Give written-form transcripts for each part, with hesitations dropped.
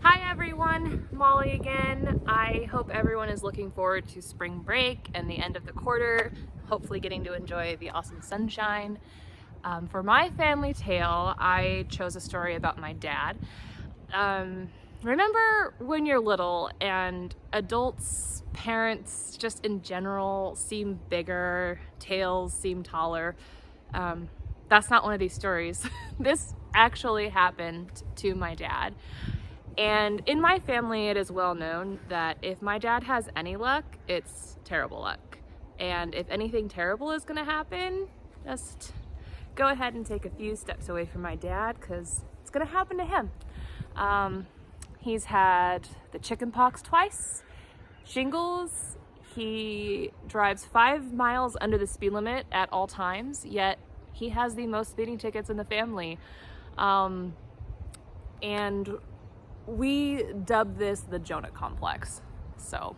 Hi everyone, Molly again. I hope everyone is looking forward to spring break and the end of the quarter, hopefully getting to enjoy the awesome sunshine. For my family tale, I chose a story about my dad. Remember when you're little and adults, parents, just in general, seem bigger, tales seem taller? That's not one of these stories. This actually happened to my dad. And in my family, it is well known that if my dad has any luck, it's terrible luck. And if anything terrible is gonna happen, just go ahead and take a few steps away from my dad, because it's gonna happen to him. He's had the chicken pox twice, shingles. He drives 5 miles under the speed limit at all times, yet he has the most speeding tickets in the family. And we dubbed this the Jonah Complex. So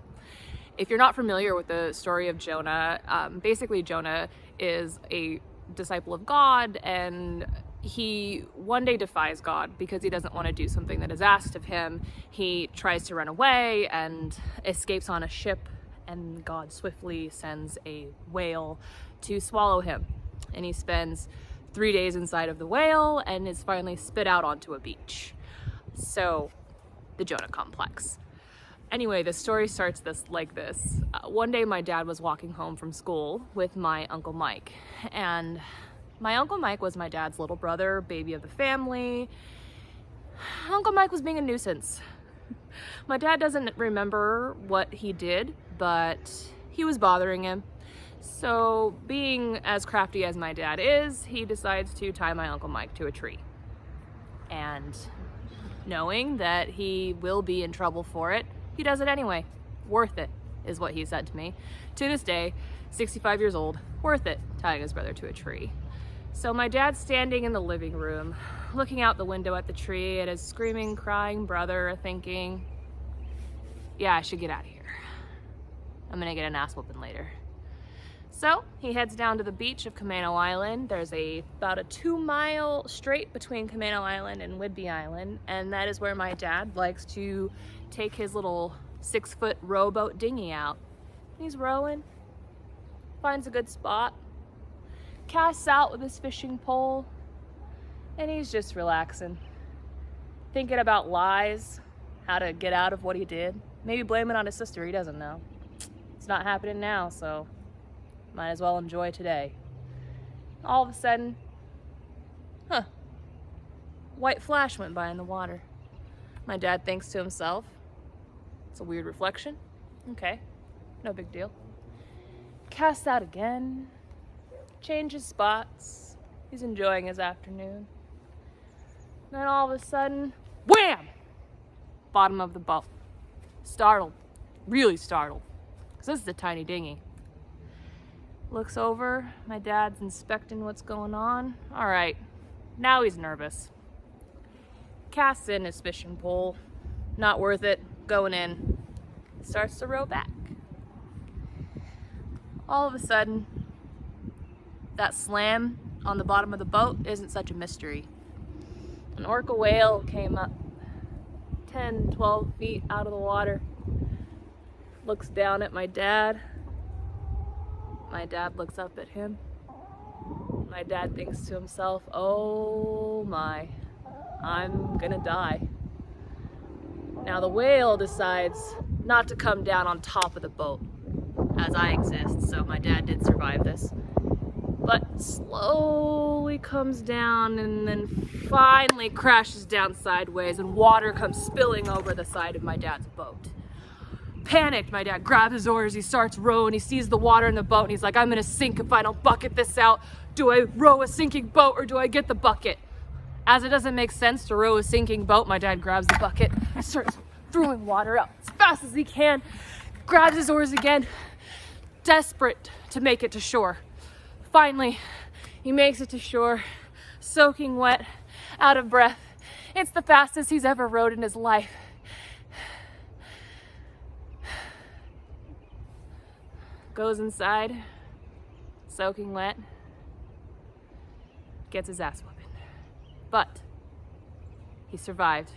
if you're not familiar with the story of Jonah, basically Jonah is a disciple of God, and he one day defies God because he doesn't want to do something that is asked of him. He tries to run away and escapes on a ship, and God swiftly sends a whale to swallow him. And he spends 3 days inside of the whale and is finally spit out onto a beach. So, the Jonah Complex. Anyway, the story starts like this. One day my dad was walking home from school with my Uncle Mike. And my Uncle Mike was my dad's little brother, baby of the family. Uncle Mike was being a nuisance. My dad doesn't remember what he did, but he was bothering him. So, being as crafty as my dad is, he decides to tie my Uncle Mike to a tree. And knowing that he will be in trouble for it, he does it anyway. Worth it, is what he said to me. To this day, 65 years old, worth it, tying his brother to a tree. So my dad's standing in the living room, looking out the window at the tree at his screaming, crying brother, thinking, yeah, I should get out of here. I'm gonna get an ass whooping later. So he heads down to the beach of Camano Island. There's about a 2-mile straight between Camano Island and Whidbey Island, and that is where my dad likes to take his little 6-foot rowboat dinghy out. He's rowing, finds a good spot, casts out with his fishing pole, and he's just relaxing, thinking about lies, how to get out of what he did. Maybe blame it on his sister, he doesn't know. It's not happening now, so might as well enjoy today. All of a sudden, white flash went by in the water. My dad thinks to himself, it's a weird reflection. Okay, no big deal. Cast out again, changes spots. He's enjoying his afternoon. Then all of a sudden, wham! Bottom of the boat. Startled, really startled, because this is a tiny dinghy. Looks over, my dad's inspecting what's going on. All right, now he's nervous. Casts in his fishing pole, not worth it, going in. Starts to row back. All of a sudden, that slam on the bottom of the boat isn't such a mystery. An orca whale came up 10, 12 feet out of the water, looks down at my dad. My dad looks up at him. My dad thinks to himself, oh my, I'm gonna die. Now the whale decides not to come down on top of the boat, as I exist, so my dad did survive this, but slowly comes down and then finally crashes down sideways, and water comes spilling over the side of my dad's boat. Panicked, my dad grabs his oars, he starts rowing, he sees the water in the boat, and he's like, I'm gonna sink if I don't bucket this out. Do I row a sinking boat or do I get the bucket? As it doesn't make sense to row a sinking boat, my dad grabs the bucket and starts throwing water out as fast as he can, grabs his oars again, desperate to make it to shore. Finally, he makes it to shore, soaking wet, out of breath. It's the fastest he's ever rowed in his life. Goes inside, soaking wet, gets his ass whooping. But he survived.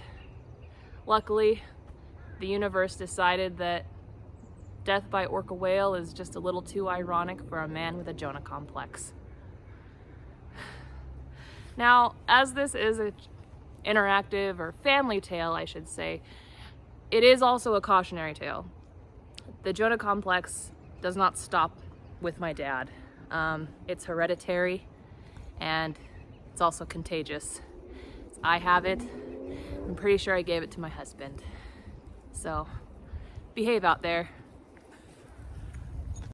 Luckily, the universe decided that death by orca whale is just a little too ironic for a man with a Jonah complex. Now, as this is an interactive or family tale, I should say, it is also a cautionary tale. The Jonah complex does not stop with my dad. It's hereditary and it's also contagious. I have it. I'm pretty sure I gave it to my husband. So behave out there.